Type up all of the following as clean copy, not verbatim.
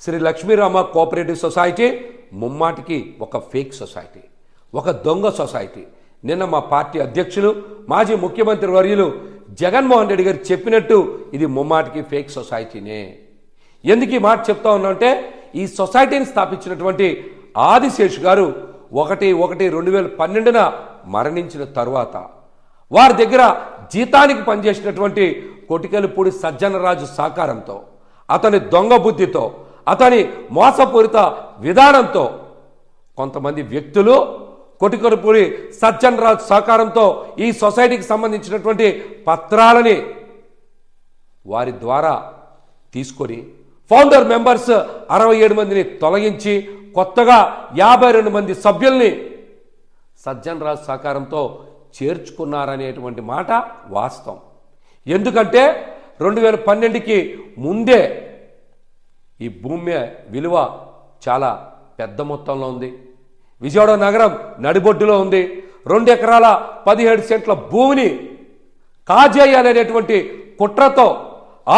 Shri Lakshmirama cooperative society ముమ్మాటికి ఒక fake society, ఒక దొంగ సొసైటీ. నిన్న మా పార్టీ అధ్యక్షులు మాజీ ముఖ్యమంత్రి వర్యులు జగన్మోహన్ రెడ్డి గారు చెప్పినట్టు ఇది ముమ్మాటికి ఫేక్ సొసైటీనే. ఎందుకు ఈ మాట చెప్తా ఉన్నామంటే, ఈ సొసైటీని స్థాపించినటువంటి ఆదిశేషు గారు 1/1/2012 మరణించిన తరువాత వారి దగ్గర జీతానికి పనిచేసినటువంటి కొటికెలపూడి సజ్జనరాజు సహకారంతో, అతని దొంగ బుద్ధితో, అతని మోసపూరిత విధానంతో కొంతమంది వ్యక్తులు కొటికెలపూడి సజ్జనరాజు సహకారంతో ఈ సొసైటీకి సంబంధించినటువంటి పత్రాలని వారి ద్వారా తీసుకొని ఫౌండర్ మెంబర్స్ 67 మందిని తొలగించి కొత్తగా 52 మంది సభ్యుల్ని సజ్జనరాజు సహకారంతో చేర్చుకున్నారనేటువంటి మాట వాస్తవం. ఎందుకంటే 2012కి ముందే ఈ భూమి విలువ చాలా పెద్ద మొత్తంలో ఉంది. విజయవాడ నగరం నడిబొడ్డులో ఉంది. 2 ఎకరాల 17 సెంట్ల భూమిని కాజేయాలనేటువంటి కుట్రతో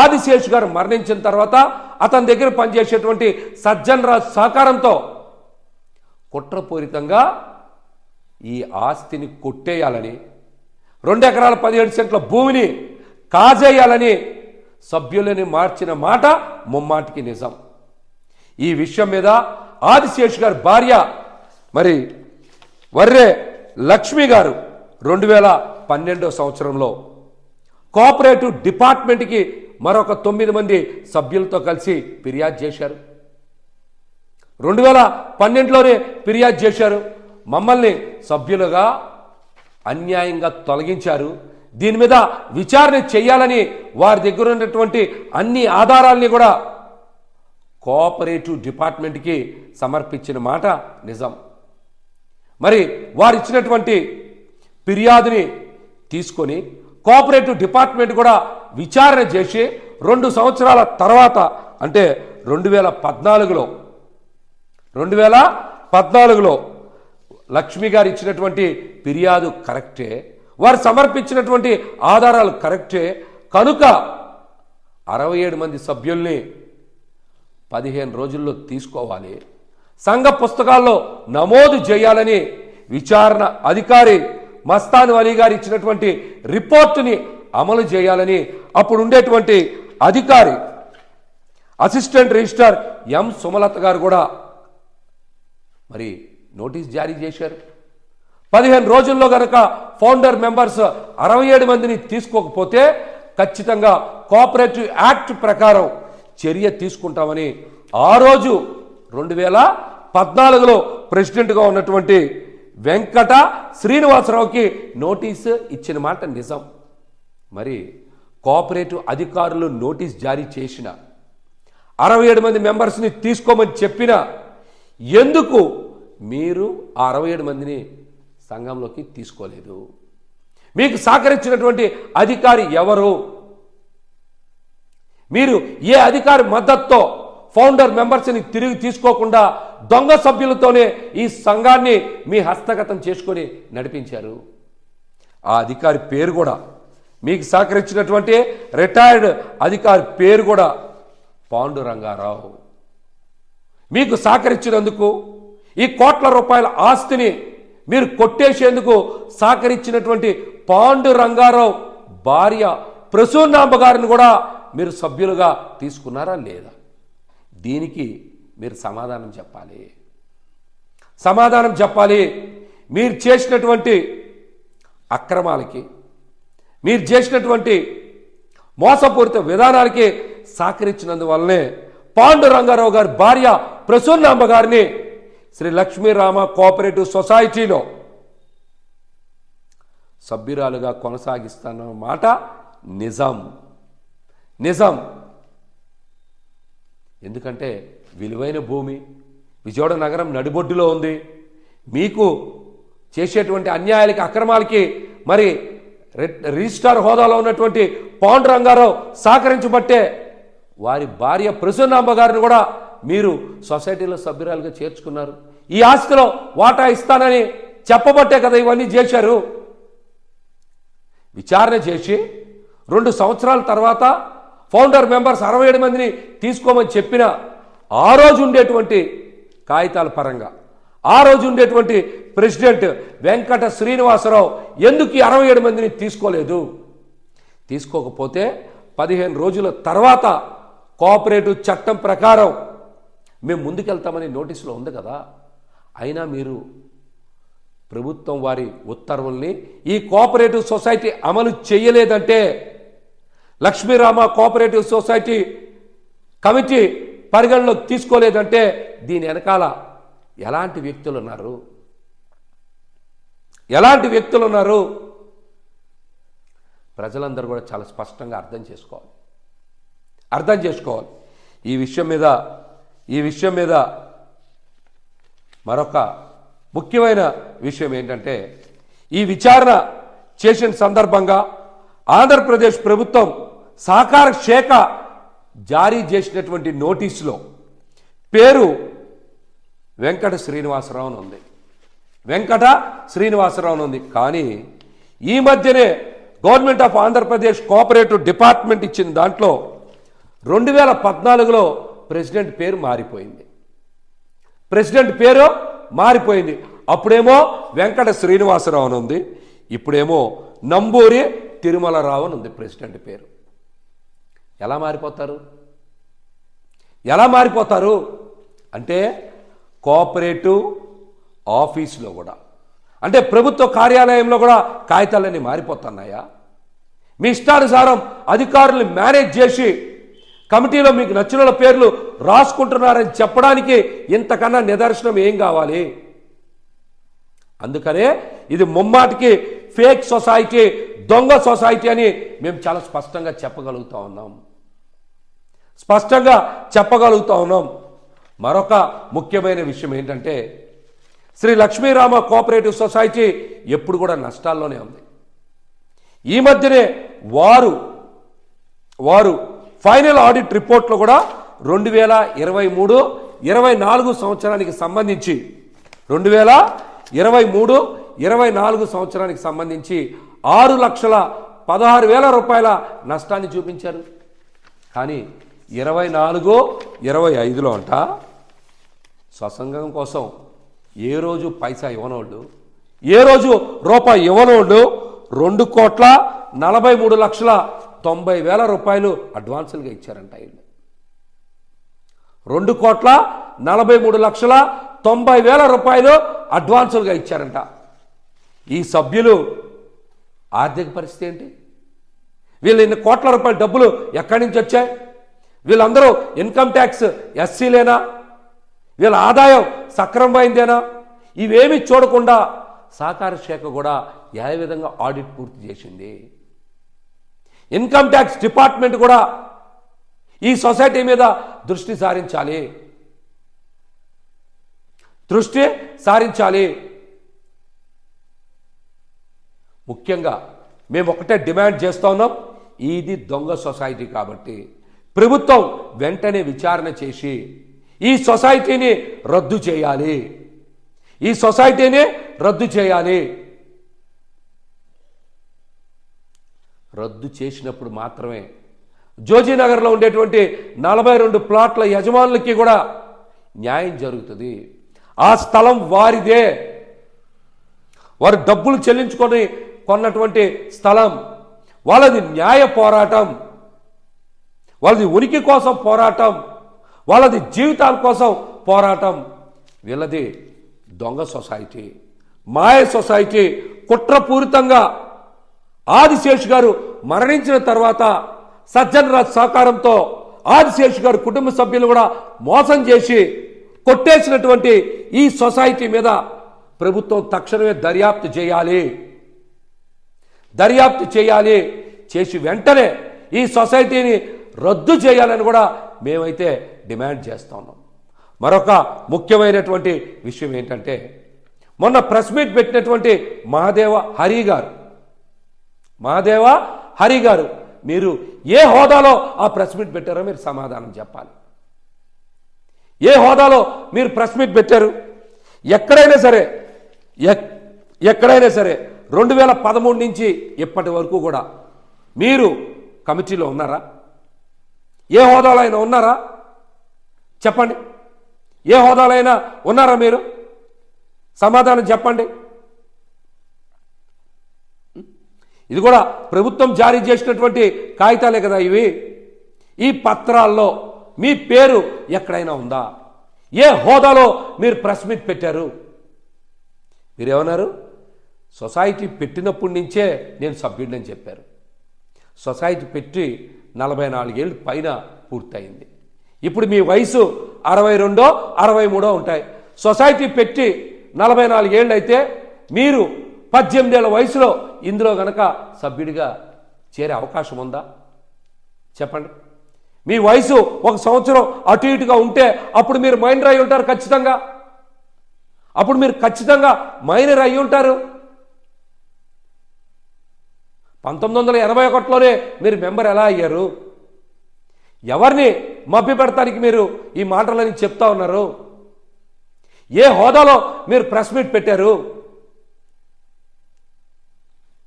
ఆదిశేషు గారు మరణించిన తర్వాత అతని దగ్గర పనిచేసేటువంటి సజ్జనరాజు సహకారంతో కుట్రపూరితంగా ఈ ఆస్తిని కొట్టేయాలని, 2 ఎకరాల 17 సెంట్ల భూమిని కాజేయాలని సభ్యులని మార్చిన మాట ముమ్మాటికి నిజం. ఈ విషయం మీద ఆదిశేషు గారి భార్య మరి వర్రే లక్ష్మి గారు 2012 సంవత్సరంలో కోఆపరేటివ్ డిపార్ట్మెంట్కి మరొక 9 మంది సభ్యులతో కలిసి ఫిర్యాదు చేశారు. 2012లోనే ఫిర్యాదు చేశారు. మమ్మల్ని సభ్యులుగా అన్యాయంగా తొలగించారు. దీని మీద విచారణ చేయాలని వారి దగ్గర ఉన్నటువంటి అన్ని ఆధారాల్ని కూడా కోఆపరేటివ్ డిపార్ట్మెంట్కి సమర్పించిన మాట నిజం. మరి వారు ఇచ్చినటువంటి ఫిర్యాదుని తీసుకొని కోఆపరేటివ్ డిపార్ట్మెంట్ కూడా విచారణ చేసి 2 సంవత్సరాల తర్వాత అంటే 2014లో లక్ష్మి గారు ఇచ్చినటువంటి ఫిర్యాదు కరెక్టే, వారు సమర్పించినటువంటి ఆధారాలు కరెక్టే కనుక 67 మంది సభ్యుల్ని 15 రోజుల్లో తీసుకోవాలి, సంఘ పుస్తకాల్లో నమోదు చేయాలని విచారణ అధికారి మస్తాన్ అలీ గారు ఇచ్చినటువంటి రిపోర్టుని అమలు చేయాలని అప్పుడు ఉండేటువంటి అధికారి అసిస్టెంట్ రిజిస్ట్రార్ ఎం సుమలత గారు కూడా మరి నోటీస్ జారీ చేశారు. 15 రోజుల్లో గనక ఫౌండర్ మెంబర్స్ 67 మందిని తీసుకోకపోతే ఖచ్చితంగా కోఆపరేటివ్ యాక్ట్ ప్రకారం చర్య తీసుకుంటామని ఆ రోజు 2014లో ప్రెసిడెంట్గా ఉన్నటువంటి వెంకట శ్రీనివాసరావుకి నోటీసు ఇచ్చిన మాట నిజం. మరి కోఆపరేటివ్ అధికారులు నోటీస్ జారీ చేసిన 67 మంది మెంబర్స్ని తీసుకోమని చెప్పిన ఎందుకు మీరు ఆ 67 మందిని సంఘంలోకి తీసుకోలేదు? మీకు సహకరించినటువంటి అధికారి ఎవరు? మీరు ఏ అధికారి మద్దతుతో ఫౌండర్ మెంబర్స్ని తిరిగి తీసుకోకుండా దొంగ సభ్యులతోనే ఈ సంఘాన్ని మీ హస్తగతం చేసుకొని నడిపించారు? ఆ అధికారి పేరు కూడా, మీకు సహకరించినటువంటి రిటైర్డ్ అధికారి పేరు కూడా పాండురంగారావు. మీకు సహకరించినందుకు ఈ కోట్ల రూపాయల ఆస్తిని మీరు కొట్టేసేందుకు సహకరించినటువంటి పాండురంగారావు భార్య ప్రసూనాంబ గారిని కూడా మీరు సభ్యులుగా తీసుకున్నారా లేదా? దీనికి మీరు సమాధానం చెప్పాలి. మీరు చేసినటువంటి అక్రమాలకి, మీరు చేసినటువంటి మోసపూరిత విధానాలకి సహకరించినందువల్లనే పాండురంగారావు గారి భార్య ప్రసూనాంబ గారిని శ్రీ లక్ష్మీరామ కోఆపరేటివ్ సొసైటీలో సభ్యురాలుగా కొనసాగిస్తున్న మాట నిజం. ఎందుకంటే విలువైన భూమి విజయవాడ నగరం నడిబొడ్డులో ఉంది. మీకు చేసేటువంటి అన్యాయాలకి, అక్రమాలకి మరి రిజిస్ట్రార్ హోదాలో ఉన్నటువంటి పాండురంగారావు సహకరించబట్టే వారి భార్య ప్రసూనాంబ గారిని కూడా మీరు సొసైటీలో సభ్యురాలుగా చేర్చుకున్నారు. ఈ ఆస్తిలో వాటా ఇస్తానని చెప్పబట్టే కదా ఇవన్నీ చేశారు. విచారణ చేసి 2 సంవత్సరాల తర్వాత ఫౌండర్ మెంబర్స్ 67 మందిని తీసుకోమని చెప్పిన ఆ రోజు ఉండేటువంటి కాగితాల పరంగా ఆ రోజు ఉండేటువంటి ప్రెసిడెంట్ వెంకట శ్రీనివాసరావు ఎందుకు 67 మందిని తీసుకోలేదు? తీసుకోకపోతే 15 రోజుల తర్వాత కోఆపరేటివ్ చట్టం ప్రకారం మేము ముందుకెళ్తామని నోటీసులో ఉంది కదా. అయినా మీరు ప్రభుత్వం వారి ఉత్తర్వుల్ని ఈ కోఆపరేటివ్ సొసైటీ అమలు చేయలేదంటే, లక్ష్మీరామ కోఆపరేటివ్ సొసైటీ కమిటీ పరిగణలోకి తీసుకోలేదంటే దీని వెనకాల ఎలాంటి వ్యక్తులు ఉన్నారు? ఎలాంటి వ్యక్తులు ఉన్నారు? ప్రజలందరూ కూడా చాలా స్పష్టంగా అర్థం చేసుకోవాలి. ఈ విషయం మీద మరొక ముఖ్యమైన విషయం ఏంటంటే, ఈ విచారణ చేసిన సందర్భంగా ఆంధ్రప్రదేశ్ ప్రభుత్వం సహకార శాఖ జారీ చేసినటువంటి నోటీసులో పేరు వెంకట శ్రీనివాసరావు ఉంది. కానీ ఈ మధ్యనే government of Andhra Pradesh cooperative department ఇచ్చిన దాంట్లో 2014లో ప్రెసిడెంట్ పేరు మారిపోయింది. అప్పుడేమో వెంకట శ్రీనివాసరావు అని ఉంది, ఇప్పుడేమో నంబూరి తిరుమలరావు అని ఉంది ప్రెసిడెంట్ పేరు. ఎలా మారిపోతారు అంటే కోఆపరేటివ్ ఆఫీసులో కూడా, అంటే ప్రభుత్వ కార్యాలయంలో కూడా కాగితాలన్నీ మారిపోతున్నాయా? మీ ఇష్టానుసారం అధికారులు మేనేజ్ చేసి కమిటీలో మీకు నచ్చిన పేర్లు రాసుకుంటున్నారని చెప్పడానికి ఇంతకన్నా నిదర్శనం ఏం కావాలి? అందుకనే ఇది ముమ్మాటికి ఫేక్ సొసైటీ, దొంగ సొసైటీ అని మేము చాలా స్పష్టంగా చెప్పగలుగుతా ఉన్నాం. మరొక ముఖ్యమైన విషయం ఏంటంటే, శ్రీ లక్ష్మీరామ కోఆపరేటివ్ సొసైటీ ఎప్పుడు కూడా నష్టాల్లోనే ఉంది. ఈ మధ్యనే వారు ఫైనల్ ఆడిట్ రిపోర్ట్లో కూడా 2023-24 సంవత్సరానికి సంబంధించి 2023-24 సంవత్సరానికి సంబంధించి 6,16,000 రూపాయల నష్టాన్ని చూపించారు. కానీ 24-25లో అంట స్వసంగం కోసం ఏ రోజు పైసా ఇవ్వనోళ్ళు, ఏ రోజు రూపాయి ఇవ్వనోళ్ళు 2,43,90,000 రూపాయలు అడ్వాన్సులుగా ఇచ్చారంట. 2,43,90,000 రూపాయలు అడ్వాన్సులుగా ఇచ్చారంట. ఈ సభ్యులు ఆర్థిక పరిస్థితి ఏంటి? వీళ్ళు ఇన్ని కోట్ల రూపాయల డబ్బులు ఎక్కడి నుంచి వచ్చాయి? వీళ్ళందరూ ఇన్కమ్ ట్యాక్స్ ఎస్సీలేనా? వీళ్ళ ఆదాయం సక్రమమైందేనా? ఇవేమీ చూడకుండా సహకార శాఖ కూడా ఏ విధంగా ఆడిట్ పూర్తి చేసింది? ఇన్కమ్ ట్యాక్స్ డిపార్ట్మెంట్ కూడా ఈ సొసైటీ మీద దృష్టి సారించాలి. ముఖ్యంగా మేము ఒకటే డిమాండ్ చేస్తా ఉన్నాం, ఇది దొంగ సొసైటీ కాబట్టి ప్రభుత్వం వెంటనే విచారణ చేసి ఈ సొసైటీని రద్దు చేయాలి. రద్దు చేసినప్పుడు మాత్రమే జోజీనగర్లో ఉండేటువంటి 42 ప్లాట్ల యజమానులకి కూడా న్యాయం జరుగుతుంది. ఆ స్థలం వారిదే, వారు డబ్బులు చెల్లించుకొని కొన్నటువంటి స్థలం. వాళ్ళది న్యాయ పోరాటం, వాళ్ళది ఉనికి కోసం పోరాటం, వాళ్ళది జీవితాల కోసం పోరాటం. వీళ్ళది దొంగ సొసైటీ, మాయ సొసైటీ. కుట్రపూరితంగా ఆదిశేషు గారు మరణించిన తర్వాత సజ్జన్ రాజ్ సహకారంతో ఆదిశేషు గారు కుటుంబ సభ్యులు కూడా మోసం చేసి కొట్టేసినటువంటి ఈ సొసైటీ మీద ప్రభుత్వం తక్షణమే దర్యాప్తు చేయాలి. చేసి వెంటనే ఈ సొసైటీని రద్దు చేయాలని కూడా మేమైతే డిమాండ్ చేస్తా ఉన్నాం. మరొక ముఖ్యమైనటువంటి విషయం ఏంటంటే, మొన్న ప్రెస్ మీట్ పెట్టినటువంటి మహాదేవ హరి గారు మీరు ఏ హోదాలో ఆ ప్రెస్ మీట్ పెట్టారో మీరు సమాధానం చెప్పాలి. ఏ హోదాలో మీరు ప్రెస్ మీట్ పెట్టారు? ఎక్కడైనా సరే 2013 నుంచి ఇప్పటి వరకు కూడా మీరు కమిటీలో ఉన్నారా? ఏ హోదాలో అయినా ఉన్నారా? చెప్పండి. ఏ హోదాలైనా ఉన్నారా మీరు? సమాధానం చెప్పండి. ఇది కూడా ప్రభుత్వం జారీ చేసినటువంటి కాగితాలే కదా ఇవి. ఈ పత్రాల్లో మీ పేరు ఎక్కడైనా ఉందా? ఏ హోదాలో మీరు ప్రెస్ మీట్ పెట్టారు? మీరేమన్నారు? సొసైటీ పెట్టినప్పటి నుంచే నేను సభ్యుడిని చెప్పారు. సొసైటీ పెట్టి 44 ఏళ్ళు పైన పూర్తయింది. ఇప్పుడు మీ వయసు 62, 63 ఉంటాయి. సొసైటీ పెట్టి 44 ఏళ్ళు అయితే మీరు 18 ఏళ్ల వయసులో ఇందులో గనక సభ్యుడిగా చేరే అవకాశం ఉందా? చెప్పండి. మీ వయసు 1 సంవత్సరం అటు ఇటుగా ఉంటే అప్పుడు మీరు మైనర్ అయి ఉంటారు ఖచ్చితంగా. అప్పుడు మీరు ఖచ్చితంగా మైనర్ అయి ఉంటారు. 1981లోనే మీరు మెంబర్ ఎలా అయ్యారు? ఎవరిని మభ్య పెడతానికి మీరు ఈ మాటలని చెప్తా ఉన్నారు? ఏ హోదాలో మీరు ప్రెస్ మీట్ పెట్టారు?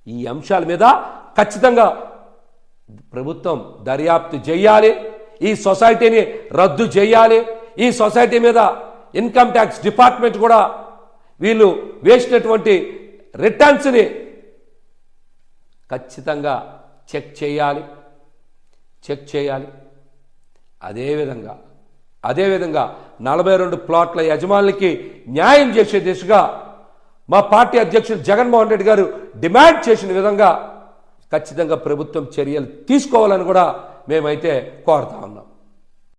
ఈ అంశాల మీద ఖచ్చితంగా ప్రభుత్వం దర్యాప్తు చేయాలి. ఈ సొసైటీని రద్దు చేయాలి. ఈ సొసైటీ మీద ఇన్కమ్ ట్యాక్స్ డిపార్ట్మెంట్ కూడా వీళ్ళు వేసినటువంటి రిటర్న్స్ని ఖచ్చితంగా చెక్ చేయాలి. అదేవిధంగా 42 ప్లాట్ల యజమానులకి న్యాయం చేసే దిశగా మా పార్టీ అధ్యక్షుడు జగన్మోహన్ రెడ్డి గారు డిమాండ్ చేసిన విధంగా ఖచ్చితంగా ప్రభుత్వం చర్యలు తీసుకోవాలని కూడా మేమైతే కోరుతా ఉన్నాం.